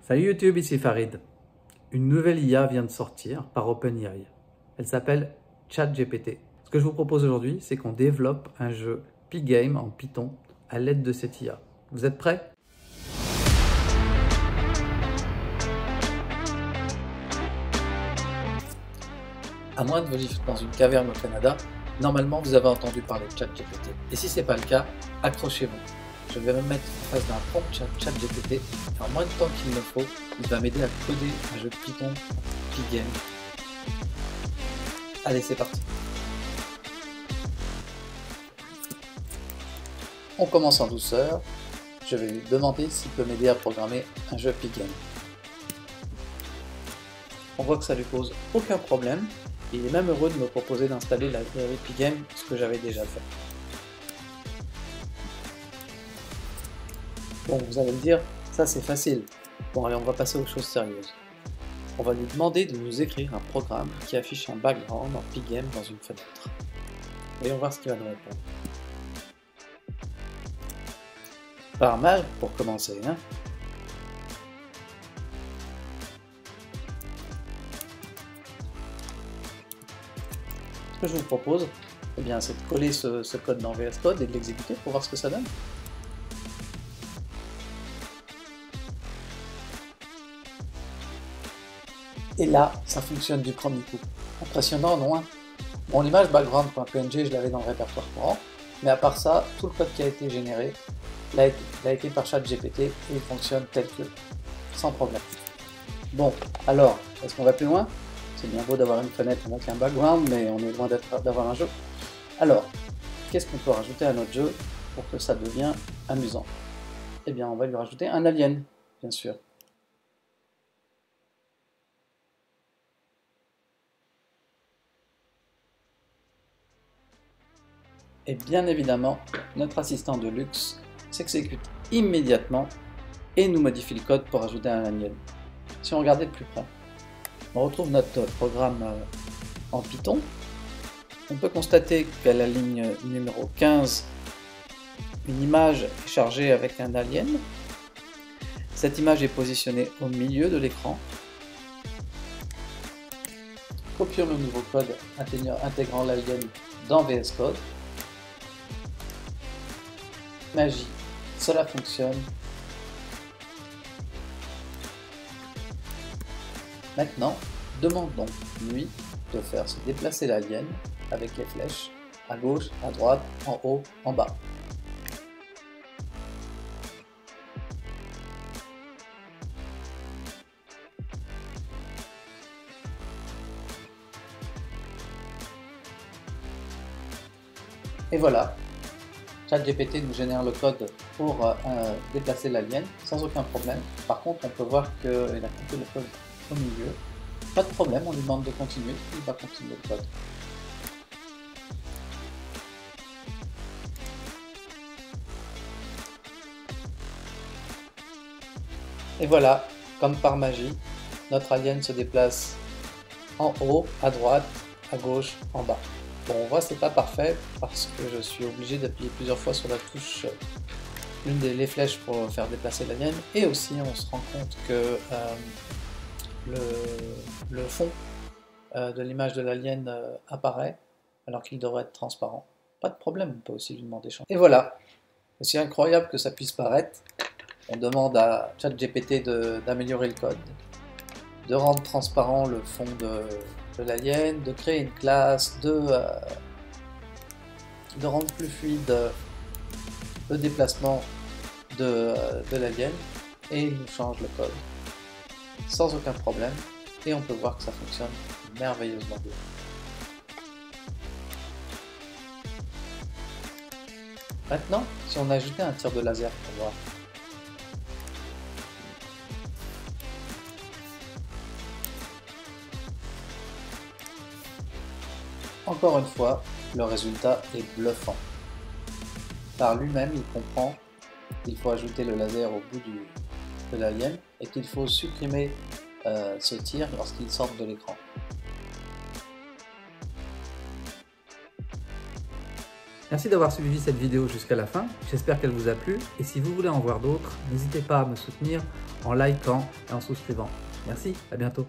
Salut YouTube, ici Farid. Une nouvelle IA vient de sortir par OpenAI. Elle s'appelle ChatGPT. Ce que je vous propose aujourd'hui, c'est qu'on développe un jeu P-Game en Python à l'aide de cette IA. Vous êtes prêts? À moins de vivre dans une caverne au Canada, normalement vous avez entendu parler de ChatGPT. Et si ce n'est pas le cas, accrochez-vous. Je vais me mettre en face d'un prompt ChatGPT et en moins de temps qu'il me faut, il va m'aider à coder un jeu Python P-Game. Allez, c'est parti. On commence en douceur. Je vais lui demander s'il peut m'aider à programmer un jeu P-Game. On voit que ça lui pose aucun problème. Il est même heureux de me proposer d'installer la librairie P-Game, ce que j'avais déjà fait. Bon, vous allez me dire, ça c'est facile. Bon, allez, on va passer aux choses sérieuses. On va lui demander de nous écrire un programme qui affiche un background en P-Game dans une fenêtre. Voyons voir ce qu'il va nous répondre. Pas mal pour commencer, hein? Ce que je vous propose, eh bien, c'est de coller ce code dans VS Code et de l'exécuter pour voir ce que ça donne. Et là, ça fonctionne du premier coup. Impressionnant, non? Bon, l'image background.png, je l'avais dans le répertoire courant, mais à part ça, tout le code qui a été généré, il a été par ChatGPT et il fonctionne tel que, sans problème. Bon, alors, est-ce qu'on va plus loin? C'est bien beau d'avoir une fenêtre avec un background, mais on est loin d'avoir un jeu. Alors, qu'est-ce qu'on peut rajouter à notre jeu pour que ça devienne amusant? Eh bien, on va lui rajouter un alien, bien sûr. Et bien évidemment, notre assistant de luxe s'exécute immédiatement et nous modifie le code pour ajouter un alien. Si on regardait de plus près, on retrouve notre programme en Python. On peut constater qu'à la ligne numéro 15, une image est chargée avec un alien. Cette image est positionnée au milieu de l'écran. Copions le nouveau code intégrant l'alien dans VS Code. Magie, cela fonctionne. Maintenant, demandons-lui de faire se déplacer l'alien avec les flèches à gauche, à droite, en haut, en bas. Et voilà, ChatGPT nous génère le code pour déplacer l'alien sans aucun problème. Par contre, on peut voir qu'il a coupé le code au milieu. Pas de problème, on lui demande de continuer, il va continuer le code. Et voilà, comme par magie, notre alien se déplace en haut, à droite, à gauche, en bas. Bon, on voit c'est pas parfait parce que je suis obligé d'appuyer plusieurs fois sur la touche, l'une des flèches pour faire déplacer l'alien, et aussi on se rend compte que le fond de l'image de l'alien apparaît alors qu'il devrait être transparent. Pas de problème, on peut aussi lui demander changer. Et voilà, aussi incroyable que ça puisse paraître, on demande à ChatGPT d'améliorer le code, de rendre transparent le fond de l'alien, de créer une classe, de rendre plus fluide le déplacement de l'alien, et il nous change le code sans aucun problème, et on peut voir que ça fonctionne merveilleusement bien. Maintenant, si on ajoutait un tir de laser pour voir. Encore une fois, le résultat est bluffant. Par lui-même, il comprend qu'il faut ajouter le laser au bout de l'alien et qu'il faut supprimer ce tir lorsqu'il sort de l'écran. Merci d'avoir suivi cette vidéo jusqu'à la fin, j'espère qu'elle vous a plu et si vous voulez en voir d'autres, n'hésitez pas à me soutenir en likant et en souscrivant. Merci, à bientôt.